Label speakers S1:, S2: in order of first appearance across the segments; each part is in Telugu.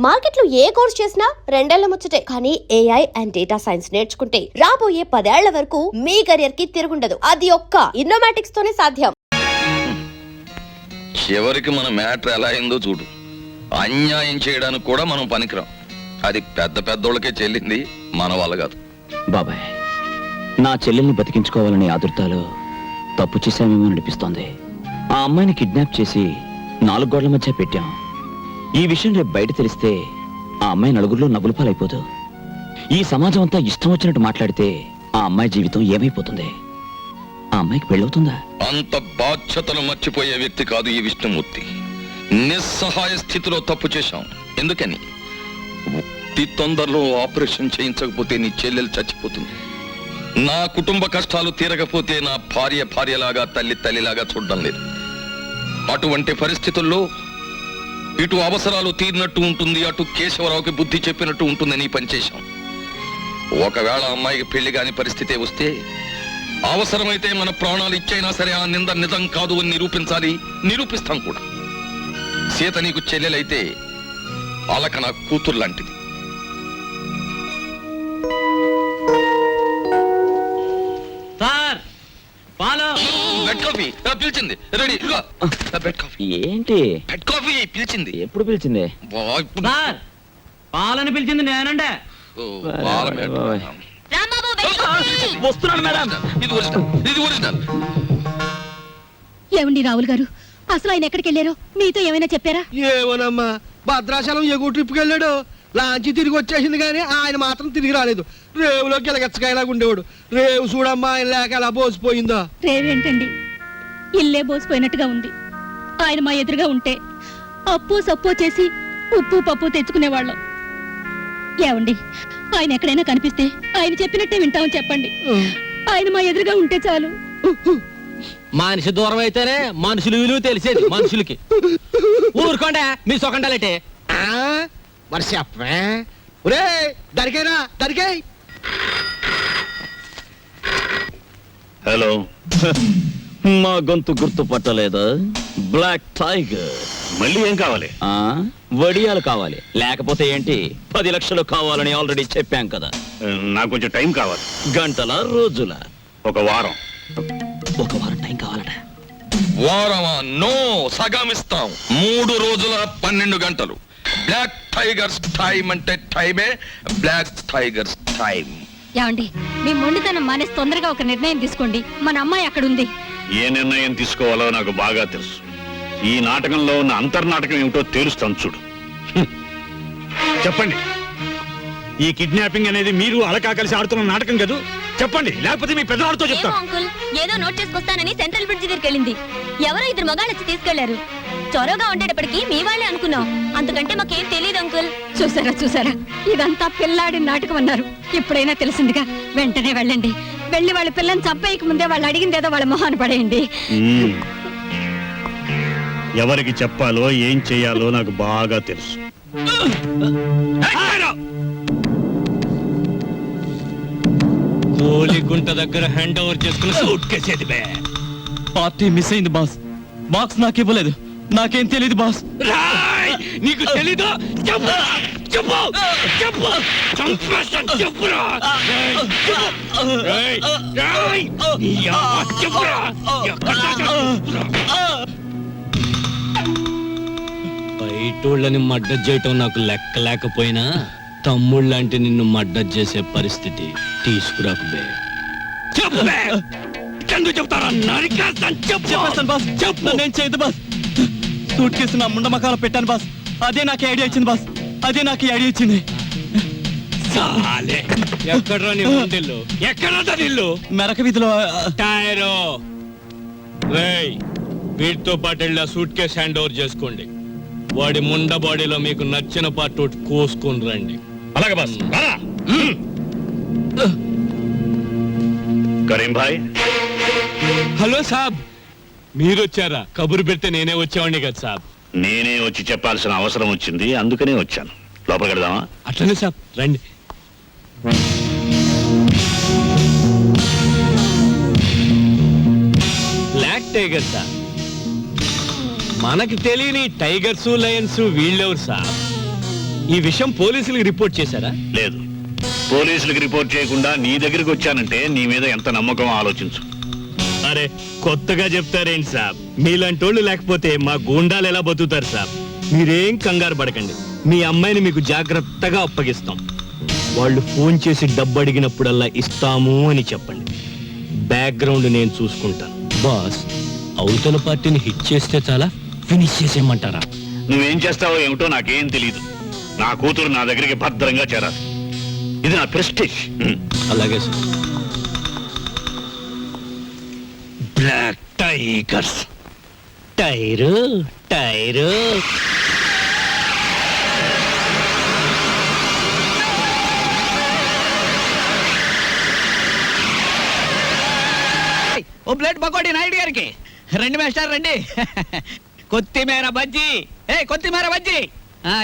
S1: మార్కెట్లో ఏ కోర్స్ చేసినా రెండేళ్ల ముచ్చటే. కానీ ఏఐ అండ్ డేటా సైన్స్ నేర్చుకుంటే రాబోయే 10 ఏళ్ల వరకు మీ కెరియర్ కి తిరుగుండదు. అది ఒక్క ఇన్నోమాటిక్స్ తోనే సాధ్యం.
S2: చివరికి మన మ్యాటర్ ఎలా అయిందో చూడు. అన్యాయం చేయడానికి కూడా మనం పనికిరాం. అది పెద్ద పెద్దోళ్ళకే చెల్లింది, మన వల్ల కాదు.
S3: బాబాయ్, నా చెల్లెల్ని బతికించుకోవాలని ఆదుర్తాలో తప్పు చేశామేమో అనిపిస్తోంది. ఆ అమ్మాయిని కిడ్నాప్ చేసి 4 గోడల మధ్య పెట్టాం. ఈ విషయం రేపు బయట తెలిస్తే ఆ అమ్మాయి నలుగురిలో నవ్వుల పాలైపోదు. ఈ సమాజం అంతా ఇష్టం వచ్చినట్టు మాట్లాడితే ఆ అమ్మాయి జీవితం ఏమైపోతుంది? ఆ అమ్మాయికి పెళ్ళవుతుందా?
S2: అంత బాధ్యతలు మర్చిపోయే వ్యక్తి కాదు ఈ విష్ణుమూర్తి. నిస్సహాయ స్థితిలో తప్పు చేశాం. ఎందుకని? తొందరలో ఆపరేషన్ చేయించకపోతే నీ చెల్లెలు చచ్చిపోతుంది. నా కుటుంబ కష్టాలు తీరకపోతే నా భార్యలాగా తల్లిలాగా చూడడం లేదు. అటువంటి పరిస్థితుల్లో ఇటు అవసరాలు తీరినట్టు ఉంటుంది, అటు కేశవరావుకి బుద్ధి చెప్పినట్టు ఉంటుందని పనిచేశాం. ఒకవేళ అమ్మాయికి పెళ్లి కాని పరిస్థితే వస్తే అవసరమైతే మన ప్రాణాలు ఇచ్చైనా సరే ఆ నింద నిజం కాదు అని నిరూపిస్తాం కూడా. సీత నీకు చెల్లెలైతే అలక నా కూతురు లాంటిది. పిలిచింది రెడీ.
S3: ఏంటి
S2: బెడ్ కాఫీ పిలిచింది.
S3: ఎప్పుడు పిలిచింది?
S4: పాలని పిలిచింది నేనండే.
S3: వస్తున్నాను మేడం.
S2: ఇది ఒరిజినల్.
S5: ఏమండి రావుల్ గారు, అసలు ఆయన ఎక్కడికి వెళ్ళారో మీతో ఏమైనా చెప్పారా?
S6: ఏమోనమ్మా, భద్రాచలం ఎగువ ట్రిప్కి వెళ్ళాడు. లాంచి తిరిగి వచ్చేసింది కానీ ఆయన మాత్రం తిరిగి రాలేదు. రేవులోకి ఎలగచ్చకాయలాగా ఉండేవాడు. రేవు చూడమ్మా, ఆయన లేక ఎలా బోసిపోయిందో.
S5: రేవేంటండి, ఇల్లే బోసిపోయినట్టుగా ఉంది. ఆయన మా ఎదురుగా ఉంటే అప్పు సప్పు చేసి ఉప్పు పప్పు తెచ్చుకునేవాళ్ళం. ఏమండి, ఆయన ఎక్కడైనా కనిపిస్తే ఆయన చెప్పినట్టే వింటామని చెప్పండి. ఆయన మా ఎదురుగా ఉంటే చాలు.
S4: మనిషి దూరం అయితేనే మనుషులు విలువ తెలిసేది మనుషులకి. ఊరుకోండి మీ సొకండాలంటే.
S6: మరి చెప్పే ఒరే, దరికేరా దరికాయ్.
S2: హలో,
S3: మా గొంతు గుర్తుపట్టలేదా? Black tiger.
S2: మళ్ళీ ఏం కావాలి?
S3: వడియాలు కావాలి. లేకపోతే ఏంటి, 10 లక్షలు కావాలని ఆల్రెడీ చెప్పాం కదా.
S2: నాకు కొంచెం టైం కావాలి.
S3: గంటల రోజుల?
S2: ఒక వారం.
S3: ఒక వారం టైం కావాలట.
S2: వారమా? నో, సగమిస్తాం. 3 రోజుల 12 గంటలు. బ్లాక్ టైగర్స్ టైం అంటే టైమే. Black tigers time.
S5: ఏమండి, మీ మొండితనం మానేసి తొందరగా ఒక నిర్ణయం తీసుకోండి. మన అమ్మాయి అక్కడ ఉంది.
S7: ఏ నిర్ణయం తీసుకోవాలో నాకు బాగా తెలుసు. ఈ నాటకంలో ఉన్న అంతర్నాటకం ఏమిటో తేలుస్తాను చూడు.
S8: చెప్పండి, ఈ కిడ్నాపింగ్ అనేది మీరు అలకా కలిసి ఆడుతున్న నాటకం కదా? చెప్పండి, లేకపోతే మీ పెద్దవాడితో చెప్తాను.
S9: అంకుల్, ఏదో నోట్ చేసుకొస్తానని సెంట్రల్ బ్రిడ్జ్ దగ్గరికి వెళ్ళింది. ఎవరో 2 మగాళ్ళు వచ్చి తీసుకెళ్లారు. చొరవగా ఉండేటప్పటికి మీ వాళ్ళే అనుకున్నాం. అంతకంటే మాకేం తెలియదు అంకుల్.
S5: చూసారా, ఇదంతా పిల్లాడి నాటకం అన్నారు. ఇప్పుడైనా తెలిసిందిగా. వెంటనే వెళ్ళండి. వెళ్ళి వాళ్ళ పిల్లని చంపేయక ముందే వాళ్ళు అడిగిందేదో వాళ్ళ మొహాన్ని పడేయండి.
S8: ఎవరికి చెప్పాలో ఏం చెయ్యాలో నాకు బాగా తెలుసు.
S4: కోలిగుంట దగ్గర హ్యాండ్ ఓవర్ చేసుకుని సూట్ కేసేది బే.
S10: పార్టీ మిస్ అయింది బాస్. బాక్స్ నాకు ఇవ్వలేదు. నాకేం తెలియదు బాస్.
S4: నీకు తెలీదు? బయటోళ్ళని మడ్డ చేయటం నాకు లెక్క లేకపోయినా తమ్ముళ్ళంటే నిన్ను మడ్డ చేసే పరిస్థితి తీసుకురాకుబే. చెప్తారా?
S10: చెప్పేస్తాను బాస్. నేను చేయదు బాస్. సూట్ కేసు నా ముండ మకాలో పెట్టాను బాస్. అదే నాకు ఐడియా ఇచ్చింది బాస్. అదే నాకు ఐడియా ఇచ్చింది.
S4: ఎక్కడ్రా నీ ముండిల్లు? ఎక్కడా నిల్లు?
S10: మెరక వీధిలో.
S4: టైరో రేయ్, వీటితో పాటు వెళ్ళి ఆ సూట్ కేసు హ్యాండ్ ఓవర్ చేసుకోండి. వాడి ముండ బాడీలో మీకు నచ్చిన పార్ట్ ఒకటి కోసుకొని రండి.
S7: అలాగే బాస్. కరీం భాయ్.
S4: హలో సాబ్, మీరు వచ్చారా? కబురు పెడితే నేనే వచ్చేవాడిని కదా సాబ్.
S7: నేనే వచ్చి చెప్పాల్సిన అవసరం వచ్చింది, అందుకనే వచ్చాను. లోపలికి వెళ్దామా?
S4: అట్లనే సాబ్, రండి. Black tiger sir. మనకి తెలియని టైగర్స్ లయన్స్ వీళ్ళెవరు సాబ్? ఈ విషయం పోలీసులకు రిపోర్ట్ చేశారా?
S7: లేదు, పోలీసులకు రిపోర్ట్ చేయకుండా నీ దగ్గరికి వచ్చానంటే నీ మీద ఎంత నమ్మకం ఆలోచించు.
S4: అరే కొత్తగా చెప్తారేంటి సాబ్? మీలాంటోళ్ళు లేకపోతే మా గూండాలు ఎలా బతుకుతారు సాబ్? మీరేం కంగారు పడకండి, మీ అమ్మాయిని మీకు జాగ్రత్తగా అప్పగిస్తాం. వాళ్ళు ఫోన్ చేసి డబ్బు అడిగినప్పుడల్లా ఇస్తాము అని చెప్పండి. బ్యాక్గ్రౌండ్ నేను చూసుకుంటాను. బాస్, అవతల పార్టీని హిట్ చేస్తే చాలా, ఫినిష్ చేసేయమంటారా?
S7: నువ్వేం చేస్తావో ఏమిటో నాకేం తెలీదు. నా కూతురు నా దగ్గరికి భద్రంగా చేరాలి. ఇది నా ప్రెస్టేజ్.
S4: అలాగే sir. Black tigers, tyre tyre.
S10: ఓ ప్లేట్ పకోడీ నాయుడు గారికి రండి మేస్టర్ రండి. కొత్తిమీర బజ్జీ, కొత్తిమీర బజ్జీ.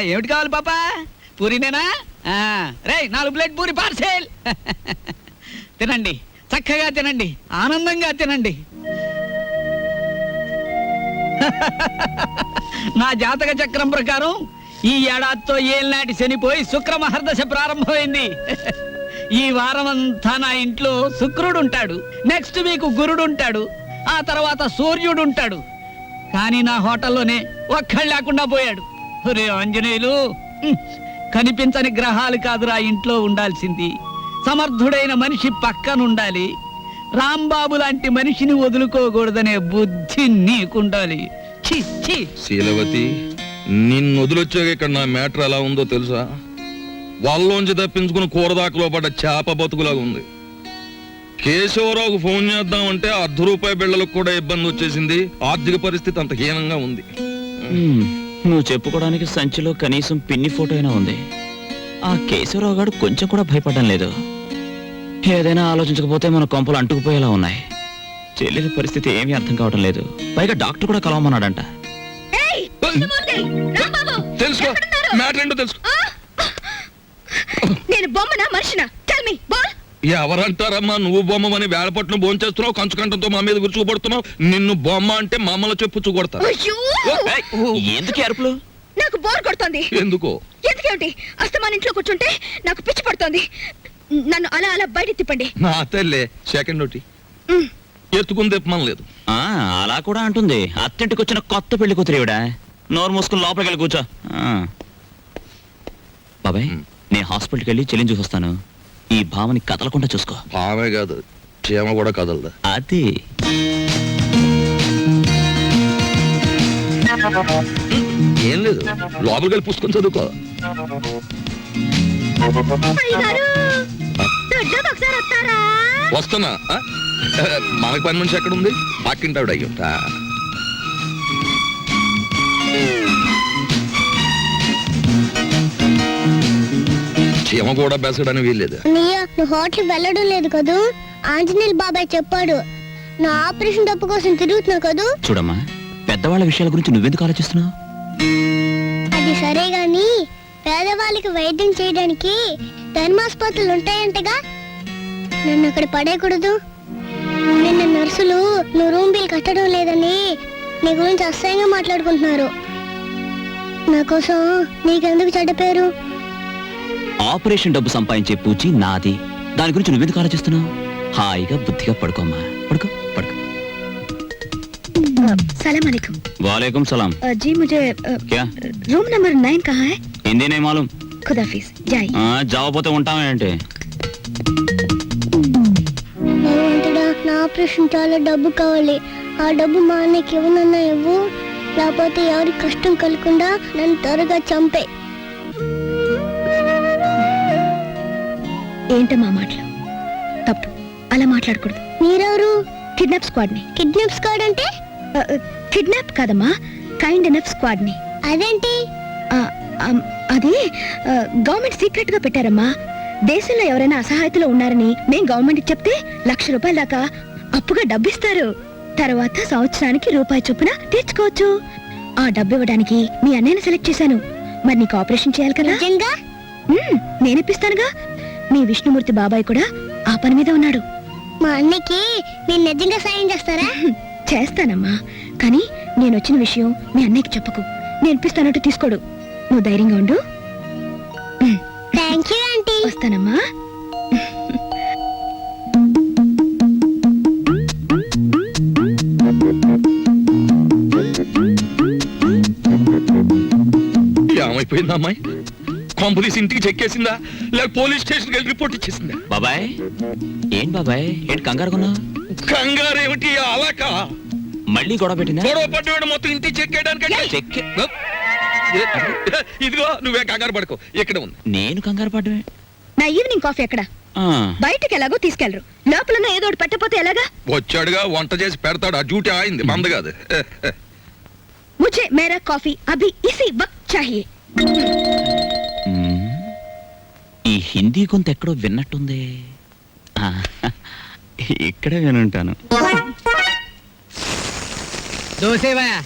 S10: ఏమిటి కావాలి పాపా? పూరినేనా? రే 4 ప్లేట్ పూరి పార్సెల్. తినండి, చక్కగా తినండి, ఆనందంగా తినండి. నా జాతక చక్రం ప్రకారం ఈ ఏడాదితో ఏళ్ళనాటి శనిపోయి శుక్ర మహర్దశ ప్రారంభమైంది. ఈ వారం అంతా నా ఇంట్లో శుక్రుడు ఉంటాడు, నెక్స్ట్ వీక్ గురుడు ఉంటాడు, ఆ తర్వాత సూర్యుడు ఉంటాడు. కానీ నా హోటల్లోనే ఒక్కడు లేకుండా పోయాడు. ఒరే ఆంజనేయులు, కనిపించని గ్రహాలు కాదురా ఇంట్లో ఉండాల్సింది. సమర్థుడైన మనిషి పక్కనుండాలి. రాంబాబు లాంటి మనిషిని వదులుకోకూడదనే బుద్ధి నీకుండాలి. ఛీ ఛీ.
S2: శీలవతి, నిన్ను వదిలొచ్చాక ఇక్కడ నా మ్యాటర్ ఎలా ఉందో తెలుసా? వాళ్ళలోంచి తప్పించుకుని కూరదాకలో పడ్డ చేప బతుకులాగా ఉంది. కేశవరావుకు ఫోన్ చేద్దామంటే ₹1 బిళ్ళలకు కూడా ఇబ్బంది వచ్చేసింది. ఆర్థిక పరిస్థితి అంత హీనంగా ఉంది.
S3: నువ్వు చెప్పుకోవడానికి సంచిలో కనీసం పిన్ని ఫోటో అయినా ఉంది. ఆ కేశవరావు గారు కొంచెం కూడా భయపడడం లేదు. ఏదైనా ఆలోచించకపోతే మన కొంపలు అంటుకుపోయేలా ఉన్నాయి. చెల్లెలి పరిస్థితి ఏమీ అర్థం కావడం లేదు. పైగా డాక్టర్ కూడా కలవమన్నాడంట.
S2: తెలుసుకో, మ్యాటర్ ఏంటో తెలుసుకో.
S5: నేను బొమ్మనా మనిషినా? Tell me ball.
S2: ఎవరంటారమ్మా నువ్వు బొమ్మని? వేళపట్నం భోంచేస్తున్నావు, కంచుకంఠంతో మా మీద విరుచుకుపడుతున్నావు. నిన్ను బొమ్మ అంటే మమ్మల్ని చెప్పు చూకొడతా.
S3: ఎందుకు అరుపులు?
S5: నాకు బోర్ కొడుతోంది.
S2: ఎందుకో?
S5: ఎందుకేమిటి? అస్తమాన్ ఇంట్లో కూర్చుంటే నాకు పిచ్చి పడుతోంది. నన్ను అలా అలా బయట తిప్పండి.
S2: నా తల్లే సెకండ్ ఒకటి ఎత్తుకుని తిప్పమని లేదు.
S3: అలా కూడా అంటుంది. అత్తింటికి వచ్చిన కొత్త పెళ్లి కూతురేవిడా. నోరు మూసుకుని లోపలికి వెళ్ళి కూర్చో. బాబాయ్, నేను హాస్పిటల్కి వెళ్ళి చెల్లిని చూసొస్తాను. ఈ భావని కదలకుండా చూసుకో.
S2: భావే కాదు, చీమ కూడా కదలదా.
S3: అది
S2: ఏం లేదు, లోపలికి వెళ్ళి పుస్తకం చదువుకో. వస్తున్నా. మనకు పని మనిషి ఎక్కడ ఉంది? పక్కింటావిడ అయ్యుంటా. చీమ కూడా బెసడని వీల్లేదు.
S11: నువ్వు హోటల్ వెళ్ళడం లేదు కదూ? ఆంజనేయులు బాబాయ్ చెప్పాడు. నా ఆపరేషన్ డబ్బు కోసం తిరుగుతున్నావు కదూ?
S3: చూడమ్మా, పెద్దవాళ్ళ విషయాల గురించి నువ్వెందుకు ఆలోచిస్తున్నావు?
S11: అది సరే గాని పేదవాళ్ళకి వైద్యం చేయడానికి ధర్మాసుపత్రులు ఉంటాయంటగా, నన్ను అక్కడ పడేయకూడదు. నిన్న నర్సులు నువ్వు రూమ్ బిల్ కట్టడం లేదని నీ గురించి అసహ్యంగా మాట్లాడుకుంటున్నారు. నా కోసం నీకెందుకు చెడ్డ పేరు?
S3: ఆపరేషన్ డబ్బు సంపాదించే పూచి నాది. దాని గురించి నువ్వెందుకు ఆలోచిస్తున్నావు? హాయిగా బుద్ధిగా పడుకోమ్మా. పడుకో పడుకో.
S5: सलाम अलैकुम।
S3: वालेकुम सलाम।
S5: जी मुझे
S3: क्या
S5: रूम नंबर 9 कहाँ है?
S3: हिंदी नहीं मालूम।
S5: खुदाफिज, जाइए।
S3: जाओ ఉంటాం ఏంటి?
S11: భగవంతుడా, నా ఆపరేషన్ చాలా డబ్బు కావాలి. ఆ డబ్బు మా అన్నకి ఇవ్వనన్నా ఇవ్వు, లేకపోతే ఎవరికి కష్టం కలగకుండా నన్ను త్వరగా చంపే.
S5: ఏంటమ్మా మాటలు? తప్పు, అలా మాట్లాడకూడదు.
S11: మీరెవరు?
S5: కిడ్నాప్ స్క్వాడ్ ని.
S11: కిడ్నాప్ స్క్వాడ్ అంటే?
S5: కిడ్నాప్ కాదమ్మా, కైండ్ ఎనఫ్ స్క్వాడ్ ని.
S11: అదేంటి?
S5: అది గవర్నమెంట్ సీక్రెట్ గా పెట్టారమ్మా. దేశంలో ఎవరైనా అసహాయతలో ఉన్నారని మేం గవర్నమెంట్ చెప్తే ₹1,00,000 దాకా అప్పుగా డబ్బిస్తారు. తర్వాత సంవత్సరానికి రూపాయి చొప్పున తీర్చుకోవచ్చు. ఆ డబ్బు ఇవ్వడానికి మీ అన్నయ్యని సెలెక్ట్ చేశాను. మరి నీకు ఆపరేషన్ చేయాలి కదా?
S11: నిజంగా?
S5: నేనిప్పిస్తానుగా. మీ విష్ణుమూర్తి బాబాయ్ కూడా ఆ పని మీద ఉన్నాడు.
S11: మా అన్నకి నేను నిజంగా సాయం చేస్తారా?
S5: చేస్తానమ్మా, కానీ నేను వచ్చిన విషయం మీ అన్నయ్యకి చెప్పకు. నేను ఇప్పిస్తానంటూ తీసుకోడు. నువ్వు ధైర్యంగా ఉండు. వస్తానమ్మా.
S2: ఏమైపోయిందా అమ్మాయి? కాంపులీస్ ఇంటికి చెక్కేసిందా లేక పోలీస్ స్టేషన్కి వెళ్ళి రిపోర్ట్ ఇచ్చేసిందా?
S3: బాబాయ్ ఏం బాబాయ్ ఏంటి కంగారుకున్నా?
S2: కంగారు ఏమిటి అలాక?
S3: మళ్ళీ గొడవ పెట్టిందా?
S2: గొడవ పడ్డవాడు మొత్తం ఇంటికి చెక్కేయడానికంటే
S3: చెక్కే
S2: ఇదిగో నువ్వే కంగారు పడుకో, ఇక్కడ ఉంది.
S3: నేను కంగారు పడ్డమే.
S5: నా ఈవినింగ్ కాఫీ ఎక్కడ? బయటకి ఎలాగో తీసుకెళ్లరు, లోపల ఏదో ఒకటి పెట్టకపోతే ఎలాగా?
S2: వచ్చాడుగా వంట చేసి పెడతాడు, ఆ డ్యూటీ ఆయింది మంద కాదు.
S5: ముझे मेरा कॉफी अभी इसी वक्त चाहिए.
S3: ఈ హిందీ కొంత ఎక్కడో విన్నట్టుంది. ఆ, ఇక్కడే వినుంటాను.
S10: దోసేవయ్యా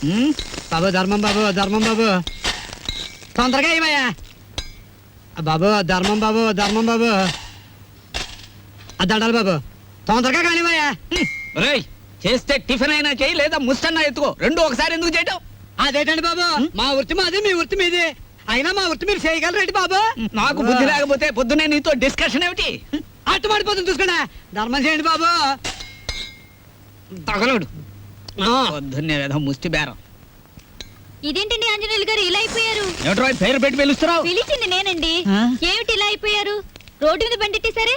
S10: బాబు, ధర్మం బాబు, ధర్మం బాబు, తొందరగా ఇవయ్యా బాబు, ధర్మం బాబు, ధర్మం బాబు, దండాలి బాబు, తొందరగా కానివయ్యా. రేయ్, చేస్తే టిఫిన్ అయినా చేయి లేదా ముష్టన్నా ఎత్తుకో, రెండు ఒకసారి ఎందుకు చేయటం? అదేటండి బాబు, మా వృత్తి మాది, మీ వృత్తి మీది, అయినా మా వృత్తి మీరు చేయగలరేంటి బాబు? నాకు బుద్ధి లేకపోతే పొద్దునే నీతో డిస్కషన్ ఏమిటి? అట్టు పడిపోతుంది చూసుకోండి, ధర్మం చేయండి బాబు. తగలడు పొద్దున్నే ఏదో ముష్టి బేరం.
S9: ఇదేంటండి ఆంజనేయులు గారు ఇలా అయిపోయారు?
S10: ఏమిట్రా పేరు పెట్టి పిలుస్తున్నావు?
S9: పిలిచింది నేనండి.
S10: ఆ?
S9: ఏమిటి ఇలా అయిపోయారు? రోడ్డు మీద బండిట్టేసరే.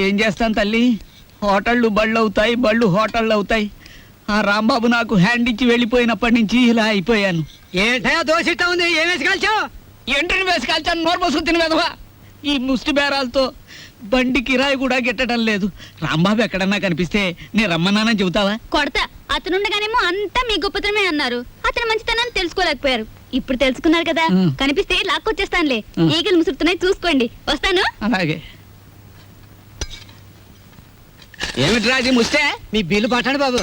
S10: ఏం చేస్తాను తల్లి, హోటళ్ళు బళ్ళు అవుతాయి, బళ్ళు హోటళ్ళు అవుతాయి. ఆ రాంబాబు నాకు హ్యాండ్ ఇచ్చి వెళ్ళిపోయినప్పటి నుంచి ఇలా అయిపోయాను. ఏంటయా దోషిట్ట ఉంది, ఏం వేసి కాల్చావు? ఎంట్రీని వేసి కాల్చాను, నోరు మోసుకు తిని వెధవా. ఈ ముష్టి బేరాలతో బండి కిరాయి కూడా గిట్టడం లేదు. రాంబాబు ఎక్కడన్నా కనిపిస్తే నేను రమ్మన్నానని చెబుతావా?
S9: కొడతా. అతనుండగానేమో అంతా మీ గొప్పతనమే అన్నారు. అతని మంచితనాన్ని తెలుసుకోలేకపోయారు. ఇప్పుడు తెలుసుకున్నారు కదా, కనిపిస్తే లాక్కొచ్చేస్తానులే. ఈగలు ముసురుతున్నాయి, చూసుకోండి. వస్తాను.
S10: అలాగే. ఏమిట్రా అది ముస్తే? మీ బిల్లు పట్టండి బాబు.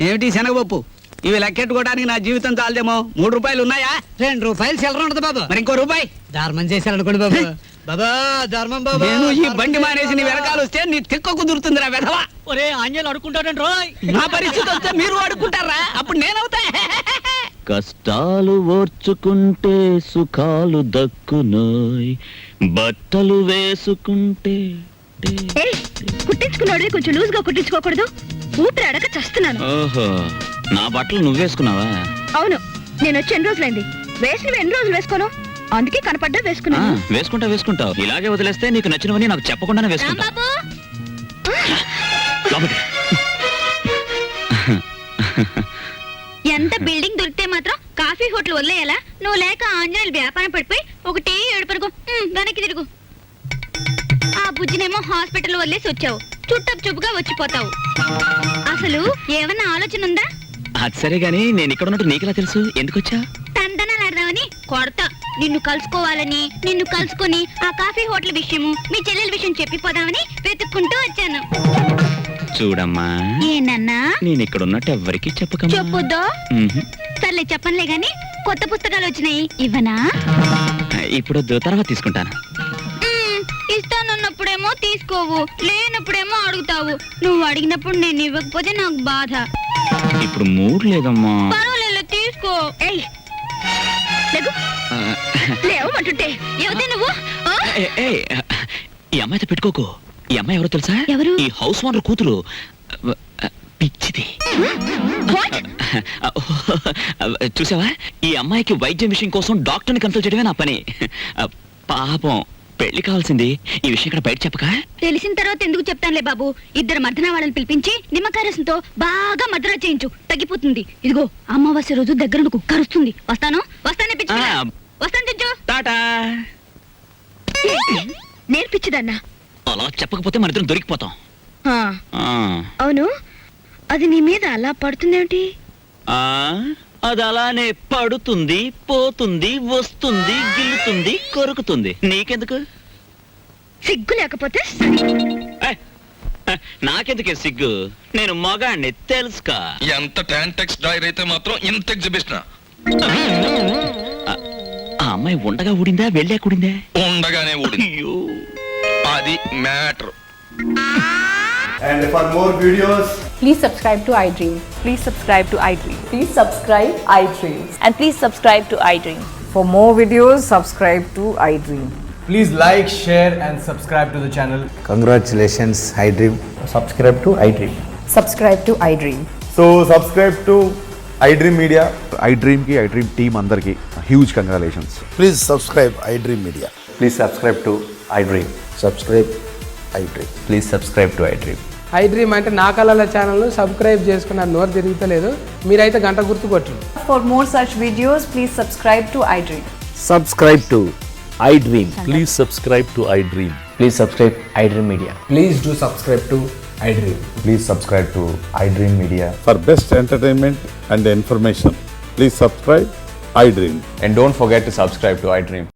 S10: ఏమిటి శనగపప్పు? ఇవి లెక్కెట్టుకోవడానికి నా జీవితం చాలదేమో. 3 రూపాయలు ఉన్నాయా? 2 రూపాయలు చిల్లర ఉండదు బాబు. మరి ఇంకో రూపాయి ధర్మం చేశారనుకోండి బాబు. బాబా, ధర్మం బాబు. నేను ఈ బండి మానేసి నీ వెనకాల వస్తే నీ తిక్క కుదురుతుందిరా వెధవా. ఒరే ఆంజనేయులు అడుకుంటాడండి రోయ్. నా పరిస్థితి వస్తే మీరు అడుకుంటారా? అప్పుడు నేనవుతా.
S3: కష్టాలు ఓర్చుకుంటే సుఖాలు దక్కునోయ్, బట్టలు వేసుకుంటే.
S5: కుట్టించుకున్నాడు కొంచెం లూజ్ గా కుట్టించుకోకూడదు? ఊపిరి అడగ చస్తున్నాను.
S3: ఓహో, నా బట్టలు నువ్వేసుకున్నావా?
S5: అవును, నేను వచ్చి ఎన్ని రోజులైంది. వేసినవి ఎన్ని రోజులు వేసుకోను, అందుకే కనపడ్డా వేసుకున్నాను.
S3: వేసుకుంటావు. ఇలాగే వదిలేస్తే నీకు నచ్చినవని నాకు చెప్పకుండానే వేసుకుంటా.
S9: రాంబాబు,
S3: లోపలికి.
S9: ఎంత బిల్డింగ్ దొరికితే మాత్రం కాఫీ హోటల్ వదిలేయాలా? నువ్వు లేక ఆంజనేయులు వ్యాపారం పడిపోయి ఒకటే ఏడుపరుగు. వెనక్కి తిరుగు. ఆ బుజ్జినేమో హాస్పిటల్ వదిలేసి వచ్చావు, చుట్టపు చూపుగా వచ్చిపోతావు. అసలు ఏమన్నా ఆలోచన ఉందా?
S3: అది సరే గాని నేను ఇక్కడ ఉన్నట్టు నీకెలా తెలుసు? ఎందుకు వచ్చా?
S9: తందనాలాడదామని కొడతా. నిన్ను కలుసుకోవాలని, నిన్ను కలుసుకొని ఆ కాఫీ హోటల్ విషయము, మీ చెల్లెల విషయం చెప్పిపోదామని వెతుక్కుంటూ వచ్చాను.
S3: చూడమ్మా,
S9: ఏనన్నా?
S3: నేను ఇక్కడ ఉన్నట్టు ఎవ్వరికి చెప్పకమ్మా.
S9: చెప్పొద్దా? సర్లే, చెప్పనులే గాని కొత్త పుస్తకాలు వచ్చినాయి, ఇవ్వనా?
S3: ఇప్పుడు తర్వాత తీసుకుంటాను.
S9: ఇస్తానన్నప్పుడేమో తీసుకోవు, లేనప్పుడేమో అడుగుతావు. నువ్వు అడిగినప్పుడు నేను ఇవ్వకపోతే నాకు బాధ.
S3: ఇప్పుడు మూడ్ లేదమ్మా.
S9: పర్వాలేదు, తీసుకో.
S5: లేవమంటుంటే
S9: ఎవతే నువ్వు?
S3: ఈ అమ్మాయితో పెట్టుకోకు. ఈ అమ్మాయి ఎవరో తెలుసా?
S9: ఎవరు?
S3: ఈ హౌస్ ఓనర్ కూతురు. పిచ్చిది. చూసావా, ఈ అమ్మాయికి వైద్యం విషయం కోసం డాక్టర్ని కన్సల్ట్ చేయడమే నా పని. పాపం పెళ్లి కావాల్సింది. ఈ విషయం ఇక్కడ బయట చెప్పక.
S9: తెలిసిన తర్వాత ఎందుకు చెప్తానులే బాబు. 2 మర్దనా వాళ్ళని పిలిపించి నిమ్మకాయ రసంతో బాగా మర్దన చేయించు, తగ్గిపోతుంది. ఇదిగో అమావాస్య రోజు దగ్గర కుక్క అరుస్తుంది. వస్తాను వస్తాను తెచ్చు.
S3: టాటా.
S5: నేర్పించదన్నా.
S3: అలా చెప్పకపోతే మన ఇద్దరం దొరికిపోతాం.
S5: అవును, అది నీ మీద అలా పడుతుందేమిటి?
S3: అది అలానే పడుతుంది, పోతుంది, వస్తుంది, గిల్లుతుంది, కొరుకుతుంది. నీకెందుకు?
S5: సిగ్గు లేకపోతే
S3: నాకెందుకే సిగ్గు? నేను మగాణ్ణి తెలుసుకా.
S2: ఎంత టాంటెక్స్ డ్రైవర్ అయితే మాత్రం ఇంత ఎగ్జిబిషన్.
S3: ఆ అమ్మాయి ఉండగా ఊడిందా, వెళ్ళా కూడిందా?
S2: ఉండగానే ఊడింది. అది matter.
S12: And for more videos,
S13: please subscribe to iDream. Please subscribe to iDream. Please subscribe iDream. And please subscribe to iDream. For more videos, subscribe to iDream.
S12: Please like, share, and subscribe to the channel.
S6: Congratulations I dream.
S12: Subscribe to iDream.
S13: Subscribe to iDream.
S12: So subscribe to iDream Media.
S14: iDream ki iDream team andarki huge congratulations.
S6: Please subscribe I dream media.
S12: Please subscribe to iDream.
S6: Subscribe I dream.
S12: Please subscribe to iDream.
S10: I dream అంటే నా కళల ఛానల్ సబ్స్క్రైబ్ చేసుకున్న నోరు తిరుగుతలేదు. మీరైతే గంట గుర్తు కొట్టండి.
S13: For more such videos, please subscribe to iDream.
S3: Subscribe to iDream.
S7: Please subscribe to I dream.
S3: Please subscribe iDream Media.
S6: Please do subscribe to I dream.
S12: Please subscribe to iDream Media.
S14: For best entertainment and information, please subscribe iDream.
S12: And don't forget to subscribe to iDream.